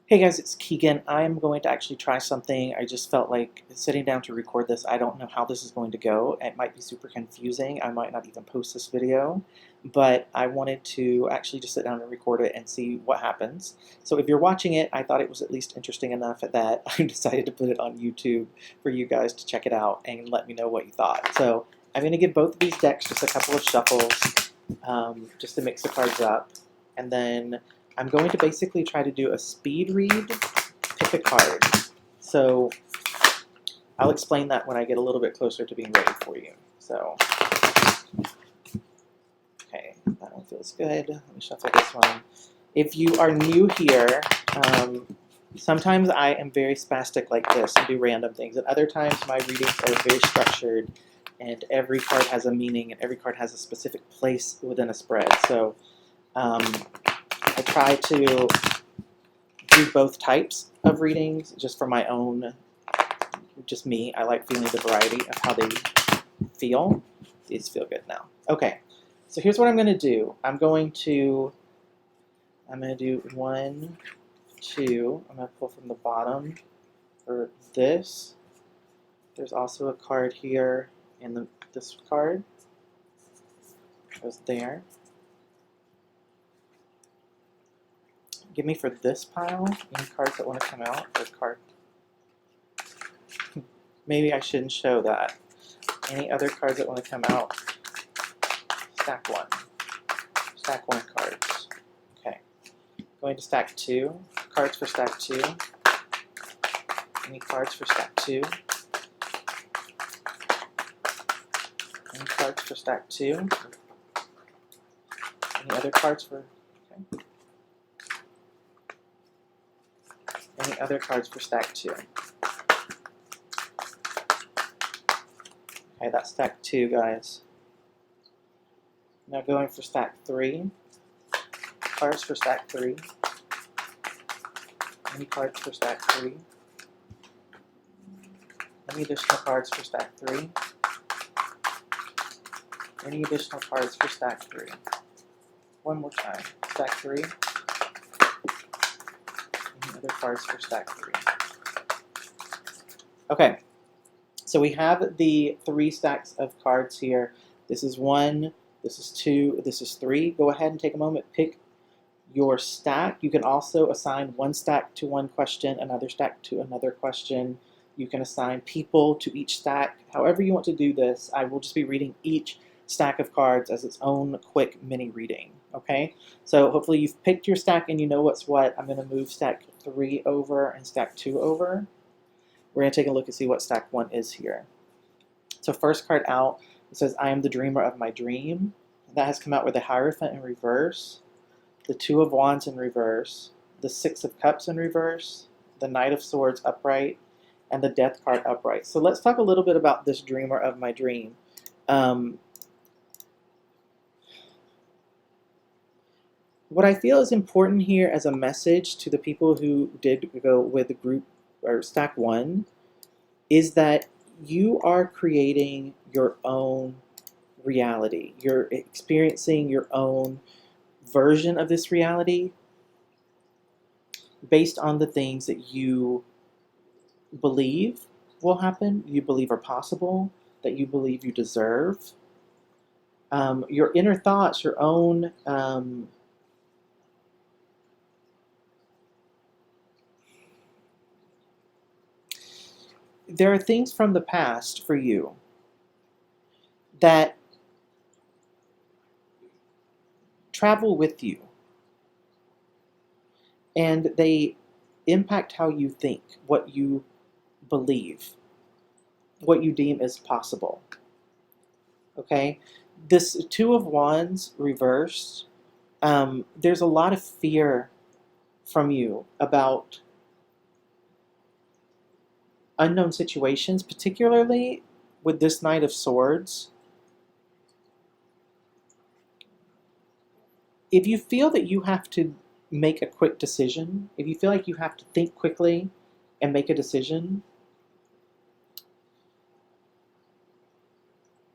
Hey guys, it's Keegan. I'm going to actually try something. I just felt like sitting down to record this. I don't know how this is going to go. It might be super confusing. I might not even post this video, but I wanted to actually just sit down and record it and see what happens. So if you're watching it, I thought it was at least interesting enough that I decided to put it on YouTube for you guys to check it out and let me know what you thought. So I'm going to give both of these decks just a couple of shuffles just to mix the cards up. And then I'm going to basically try to do a speed read, pick a card. So I'll explain that when I get a little bit closer to being ready for you. So, okay, that one feels good. Let me shuffle this one. If you are new here, sometimes I am very spastic like this and do random things. And other times my readings are very structured and every card has a meaning and every card has a specific place within a spread. So I try to do both types of readings just for my own, just me. I like feeling the variety of how they feel. These feel good now. Okay, so here's what I'm going to do. I'm going to do 1, 2. I'm going to pull from the bottom for this. There's also a card here in this card. Goes there. Give me for this pile any cards that want to come out. Or card. Maybe I shouldn't show that. Any other cards that want to come out? Stack 1. Stack 1 cards. Okay. Going to stack 2. Cards for stack 2. Any cards for stack 2? Any cards for stack 2? Any other cards for... Okay. Any other cards for stack 2? Okay, that's stack 2, guys. Now going for stack 3. Cards for stack 3. Any cards for stack 3? Any additional cards for stack 3? Any additional cards for stack 3? One more time. Stack 3. Any other cards for stack 3? Okay. So we have the 3 stacks of cards here. This is 1, this is 2, this is 3. Go ahead and take a moment, pick your stack. You can also assign one stack to one question, another stack to another question. You can assign people to each stack. However you want to do this, I will just be reading each stack of cards as its own quick mini reading. Okay, so hopefully you've picked your stack and you know what's what. I'm going to move stack 3 over and stack 2 over. We're going to take a look and see what stack 1 is here. So first card out, it says, I am the dreamer of my dream. That has come out with the Hierophant in reverse, the 2 of Wands in reverse, the 6 of Cups in reverse, the Knight of Swords upright, and the Death card upright. So let's talk a little bit about this dreamer of my dream. What I feel is important here as a message to the people who did go with the group or stack 1 is that you are creating your own reality. You're experiencing your own version of this reality based on the things that you believe will happen, you believe are possible, that you believe you deserve. Your inner thoughts, your own there are things from the past for you that travel with you and they impact how you think, what you believe, what you deem is possible. Okay? This 2 of Wands reversed, there's a lot of fear from you about unknown situations, particularly with this Knight of Swords. If you feel that you have to make a quick decision, if you feel like you have to think quickly and make a decision,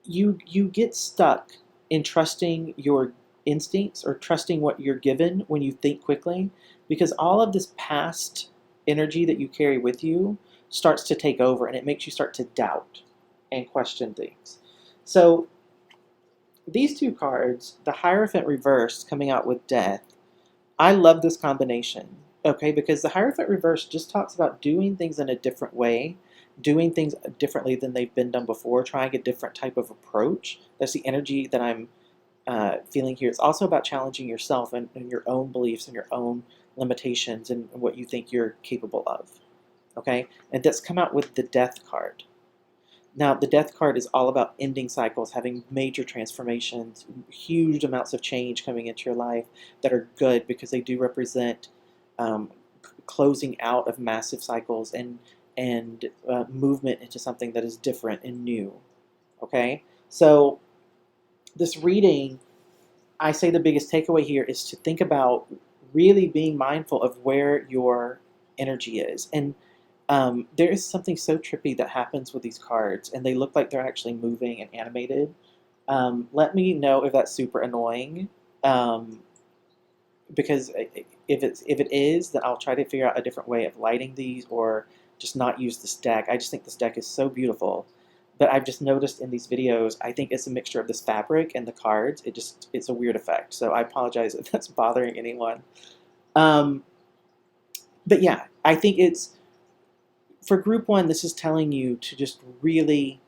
you get stuck in trusting your instincts or trusting what you're given when you think quickly. because all of this past energy that you carry with you starts to take over, and it makes you start to doubt and question things. So these two cards, the Hierophant reversed coming out with Death, I love this combination, okay, because the Hierophant reverse just talks about doing things in a different way, doing things differently than they've been done before, trying a different type of approach. That's the energy that I'm feeling here. It's also about challenging yourself and your own beliefs and your own limitations and what you think you're capable of, okay? And that's come out with the Death card. Now, the Death card is all about ending cycles, having major transformations, huge amounts of change coming into your life that are good because they do represent um, closing out of massive cycles and movement into something that is different and new. Okay, so this reading, I say the biggest takeaway here is to think about really being mindful of where your energy is. And there is something so trippy that happens with these cards, and they look like they're actually moving and animated. Let me know if that's super annoying, because if it is, then I'll try to figure out a different way of lighting these, or just not use this deck. I just think this deck is so beautiful, but I've just noticed in these videos, I think it's a mixture of this fabric and the cards. It's a weird effect, so I apologize if that's bothering anyone. But yeah, I think it's, for group one, this is telling you to just really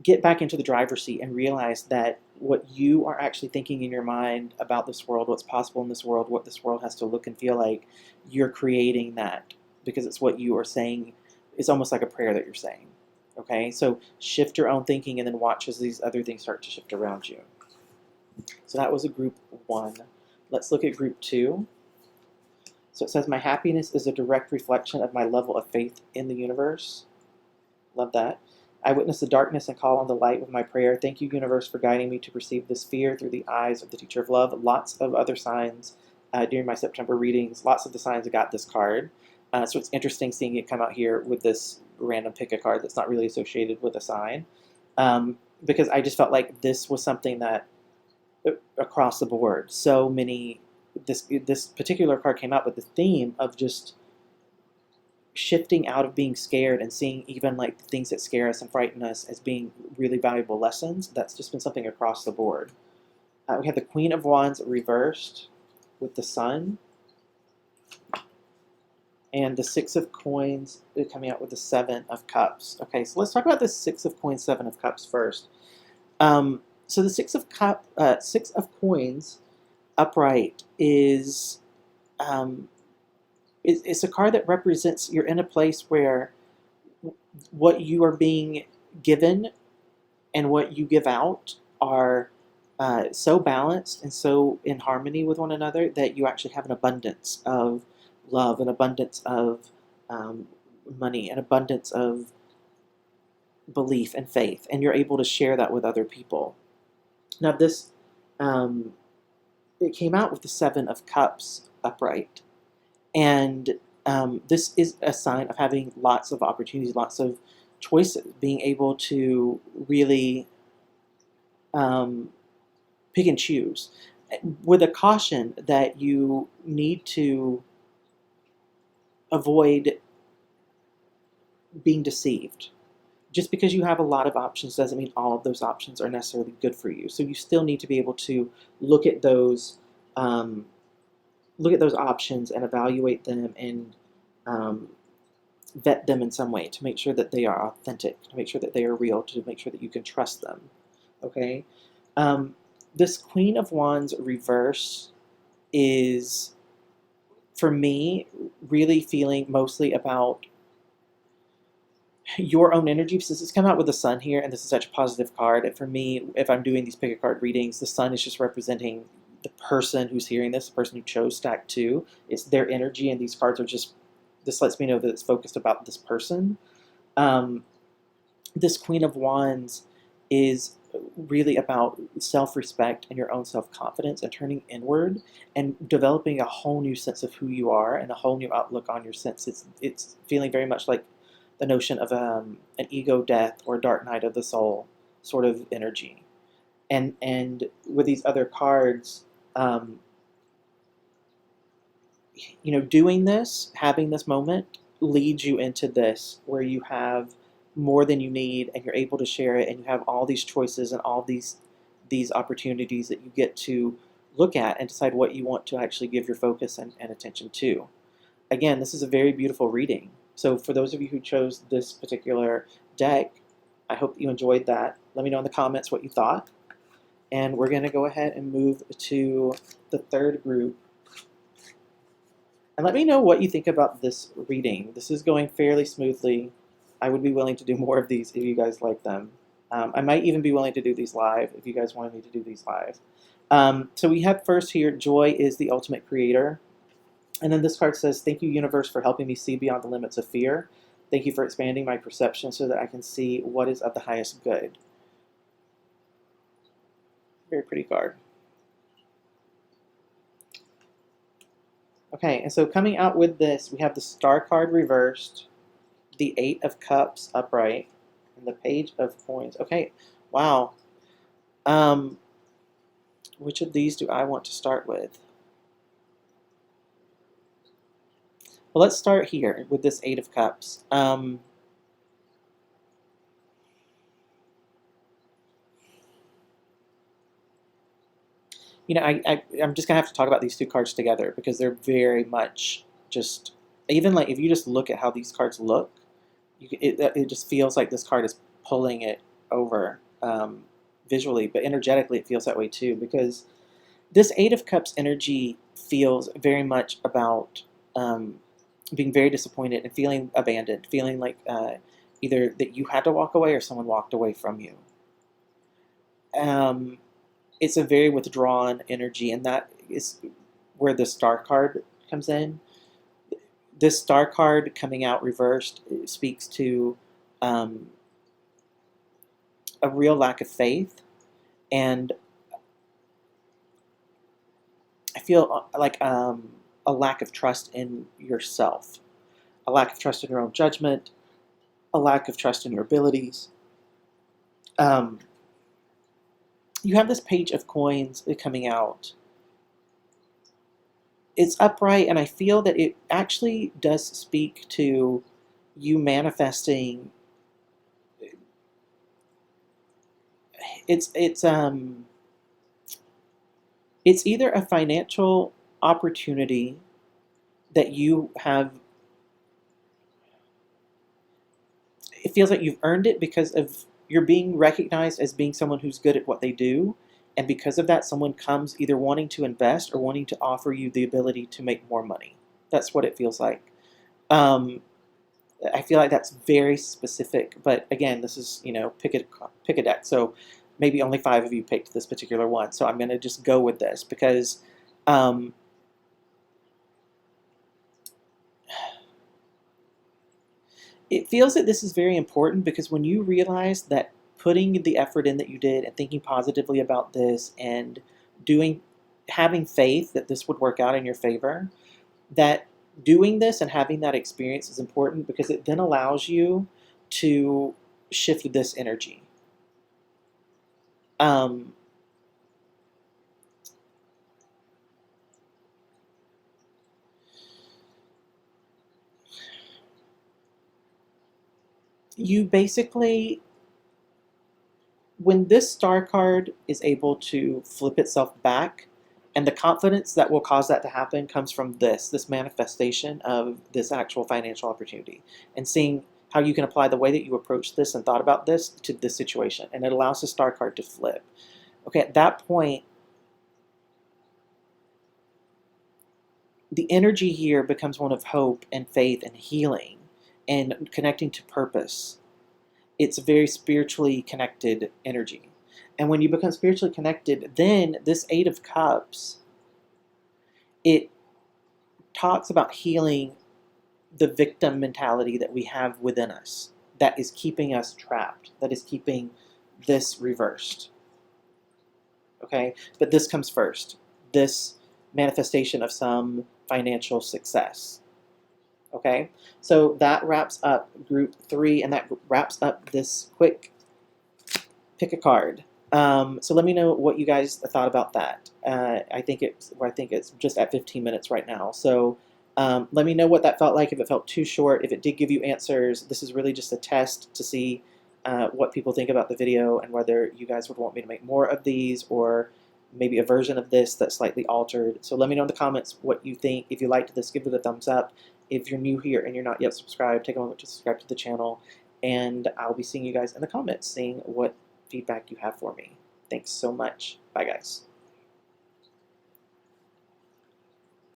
get back into the driver's seat and realize that what you are actually thinking in your mind about this world, what's possible in this world, what this world has to look and feel like, you're creating that because it's what you are saying. It's almost like a prayer that you're saying. Okay, so shift your own thinking and then watch as these other things start to shift around you. So that was a group one. Let's look at group two. So it says, my happiness is a direct reflection of my level of faith in the universe. Love that. I witness the darkness and call on the light with my prayer. Thank you, universe, for guiding me to perceive this fear through the eyes of the teacher of love. Lots of other signs during my September readings. Lots of the signs got this card. So it's interesting seeing it come out here with this random pick a card that's not really associated with a sign. Because I just felt like this was something that across the board, so many, this particular card came out with the theme of just shifting out of being scared and seeing even like the things that scare us and frighten us as being really valuable lessons. That's just been something across the board. We have the Queen of Wands reversed with the Sun, and the Six of Coins coming out with the Seven of Cups. Okay, so let's talk about the Six of Coins, Seven of Cups first. So the Six of Coins upright is it's a card that represents you're in a place where what you are being given and what you give out are so balanced and so in harmony with one another that you actually have an abundance of love, an abundance of money, an abundance of belief and faith, and you're able to share that with other people. Now this, it came out with the Seven of Cups upright, and this is a sign of having lots of opportunities, lots of choices, being able to really pick and choose, with a caution that you need to avoid being deceived. Just because you have a lot of options doesn't mean all of those options are necessarily good for you. So you still need to be able to look at those options and evaluate them and vet them in some way to make sure that they are authentic, to make sure that they are real, to make sure that you can trust them. Okay, this Queen of Wands reverse is, for me, really feeling mostly about your own energy, since it's come out with the Sun here, and this is such a positive card. And for me, if I'm doing these pick a card readings, the Sun is just representing the person who's hearing this, the person who chose stack 2. It's their energy, and these cards are just, this lets me know that it's focused about this person. This Queen of Wands is really about self-respect and your own self-confidence and turning inward and developing a whole new sense of who you are and a whole new outlook on your sense. It's feeling very much like the notion of an ego death or dark night of the soul sort of energy. And with these other cards, doing this, having this moment leads you into this where you have more than you need and you're able to share it, and you have all these choices and all these opportunities that you get to look at and decide what you want to actually give your focus and attention to. Again, this is a very beautiful reading. So for those of you who chose this particular deck, I hope you enjoyed that. Let me know in the comments what you thought. And we're going to go ahead and move to the third group. And let me know what you think about this reading. This is going fairly smoothly. I would be willing to do more of these if you guys like them. I might even be willing to do these live if you guys wanted me to do these live. So we have first here, joy is the ultimate creator. And then this card says, thank you, universe, for helping me see beyond the limits of fear. Thank you for expanding my perception so that I can see what is of the highest good. Very pretty card. Okay, and so coming out with this, we have the Star card reversed, the Eight of Cups upright, and the Page of Coins. Okay, wow. Which of these do I want to start with? Well, let's start here with this Eight of Cups. I'm just going to have to talk about these two cards together because they're very much just, even like if you just look at how these cards look, it just feels like this card is pulling it over visually, but energetically it feels that way too, because this Eight of Cups energy feels very much about being very disappointed and feeling abandoned, feeling like either that you had to walk away or someone walked away from you. It's a very withdrawn energy, and that is where the Star card comes in. This Star card coming out reversed speaks to a real lack of faith, and I feel like a lack of trust in yourself, a lack of trust in your own judgment, a lack of trust in your abilities. You have this Page of Coins coming out. It's upright, and I feel that it actually does speak to you manifesting. It's either a financial opportunity that you have. It feels like you've earned it because of you're being recognized as being someone who's good at what they do, and because of that, someone comes either wanting to invest or wanting to offer you the ability to make more money. That's what it feels like. I feel like that's very specific, but again, this is, pick a deck. So maybe only 5 of you picked this particular one. So I'm going to just go with this because it feels that this is very important, because when you realize that putting the effort in that you did and thinking positively about this and having faith that this would work out in your favor, that doing this and having that experience is important, because it then allows you to shift this energy. You basically, when this Star card is able to flip itself back, and the confidence that will cause that to happen comes from this manifestation of this actual financial opportunity, and seeing how you can apply the way that you approach this and thought about this to this situation, and it allows the Star card to flip. Okay, at that point, the energy here becomes one of hope and faith and healing and connecting to purpose. It's a very spiritually connected energy. And when you become spiritually connected, then this Eight of Cups, it talks about healing the victim mentality that we have within us that is keeping us trapped, that is keeping this reversed. Okay? But this comes first. This manifestation of some financial success. Okay? So that wraps up group 3, and that wraps up this quick pick a card. So let me know what you guys thought about that. I think it's just at 15 minutes right now. So let me know what that felt like. If it felt too short, if it did give you answers. This is really just a test to see what people think about the video and whether you guys would want me to make more of these or maybe a version of this that's slightly altered. So let me know in the comments what you think. If you liked this, give it a thumbs up. If you're new here and you're not yet subscribed, take a moment to subscribe to the channel. And I'll be seeing you guys in the comments, seeing what feedback you have for me. Thanks so much. Bye, guys.